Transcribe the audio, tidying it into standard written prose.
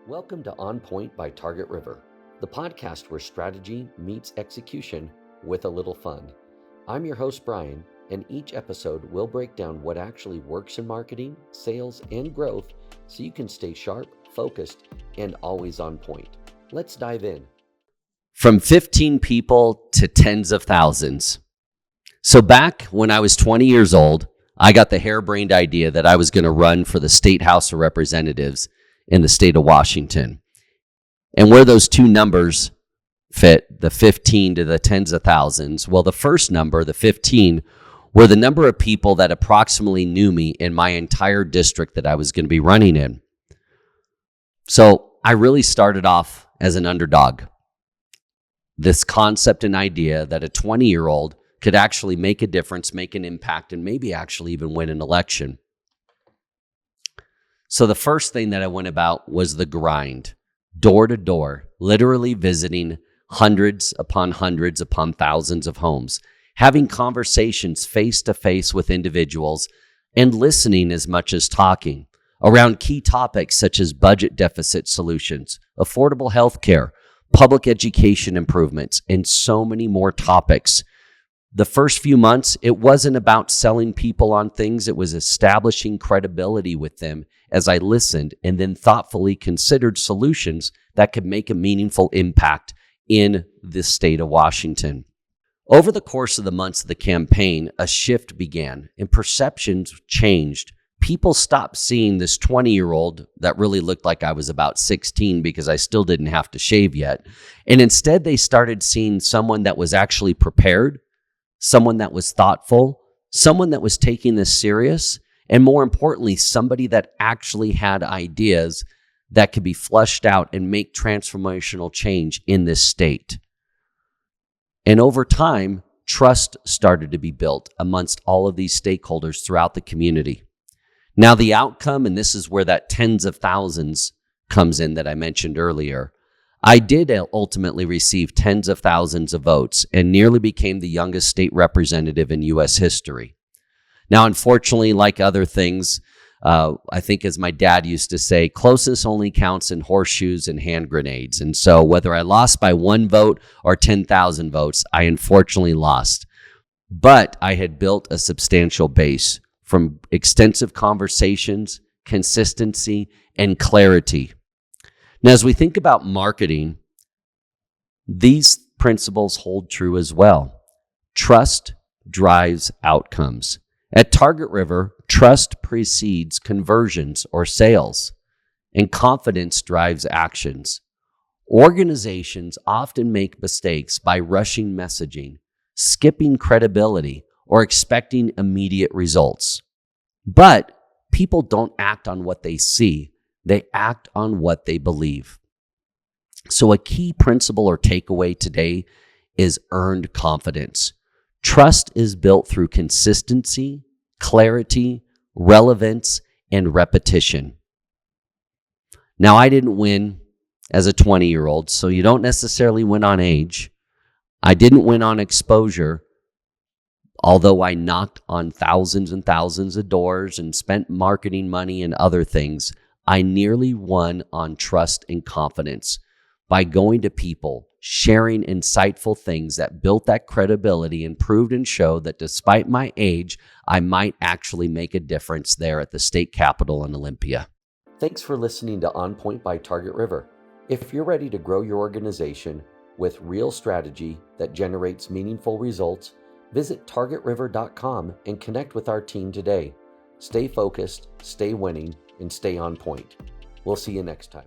Welcome to On Point by Target River, the podcast where strategy meets execution with a little fun. I'm your host, Brian, and each episode will break down what actually works in marketing, sales, and growth so you can stay sharp, focused, and always on point. Let's dive in. From 15 people to tens of thousands. So back when I was 20 years old, I got the harebrained idea that I was going to run for the State House of Representatives in the state of Washington. And where those two numbers fit, the 15 to the tens of thousands, well, the first number, the 15, were the number of people that approximately knew me in my entire district that I was going to be running in. So I really started off as an underdog. This concept and idea that a 20-year-old could actually make a difference, make an impact, and maybe actually even win an election. So the first thing that I went about was the grind, door to door, literally visiting hundreds upon thousands of homes, having conversations face to face with individuals and listening as much as talking around key topics such as budget deficit solutions, affordable health care, public education improvements, and so many more topics. The first few months, it wasn't about selling people on things. It was establishing credibility with them as I listened and then thoughtfully considered solutions that could make a meaningful impact in the state of Washington. Over the course of the months of the campaign, a shift began and perceptions changed. People stopped seeing this 20-year-old that really looked like I was about 16 because I still didn't have to shave yet. And instead, they started seeing someone that was actually prepared, someone that was thoughtful, someone that was taking this serious, and more importantly, somebody that actually had ideas that could be flushed out and make transformational change in this state. And over time, trust started to be built amongst all of these stakeholders throughout the community. Now, the outcome, and this is where that tens of thousands comes in that I mentioned earlier, I did ultimately receive tens of thousands of votes and nearly became the youngest state representative in U.S. history. Now, unfortunately, like other things, I think as my dad used to say, closeness only counts in horseshoes and hand grenades. And so whether I lost by 1 vote or 10,000 votes, I unfortunately lost. But I had built a substantial base from extensive conversations, consistency, and clarity. Now, as we think about marketing, these principles hold true as well. Trust drives outcomes. At Target River, trust precedes conversions or sales, and confidence drives actions. Organizations often make mistakes by rushing messaging, skipping credibility, or expecting immediate results. But people don't act on what they see. They act on what they believe. So a key principle or takeaway today is earned confidence. Trust is built through consistency, clarity, relevance, and repetition. Now, I didn't win as a 20-year-old, so you don't necessarily win on age. I didn't win on exposure, although I knocked on thousands and thousands of doors and spent marketing money and other things. I nearly won on trust and confidence by going to people, sharing insightful things that built that credibility and proved and showed that despite my age, I might actually make a difference there at the state capitol in Olympia. Thanks for listening to On Point by Target River. If you're ready to grow your organization with real strategy that generates meaningful results, visit targetriver.com and connect with our team today. Stay focused, stay winning, and stay on point. We'll see you next time.